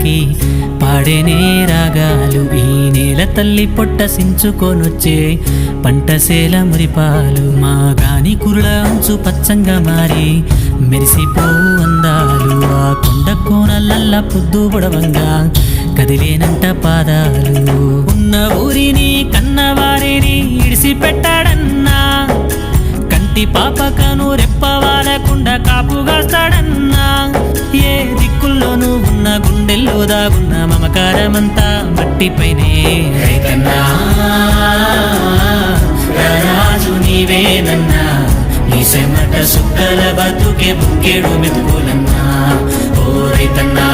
పలికి పాడేనే రాగాలు. ఈ నేల తల్లి పొట్ట సించుకొనొచ్చే పంటసేల మురిపాలు. మా గాని కురుల అంచు పచ్చంగా మారి మెరిసిపోవు అందాలు. ఆ కొండ కోనలల్ల పొద్దు పొడవంగా కదిలేనంట పాదాలు. ఉన్న ఊరిని కన్నవారిని ఇడిసిపెట్టాడన్నా, కంటి పాపకను రెప్పవాలకుండా కాపుగాస్తాడన్నా. ఏ దిక్కుల్లోనూ ఉన్న గుండెల్లో దాగున్న మమకారమంతా మట్టిపైనే. రైతన్నా రాజు నీవేనన్నా, నీ సెమట సుక్కల బతుకే బుక్కేడు మెతుకులన్నా. ఓ రైతన్నా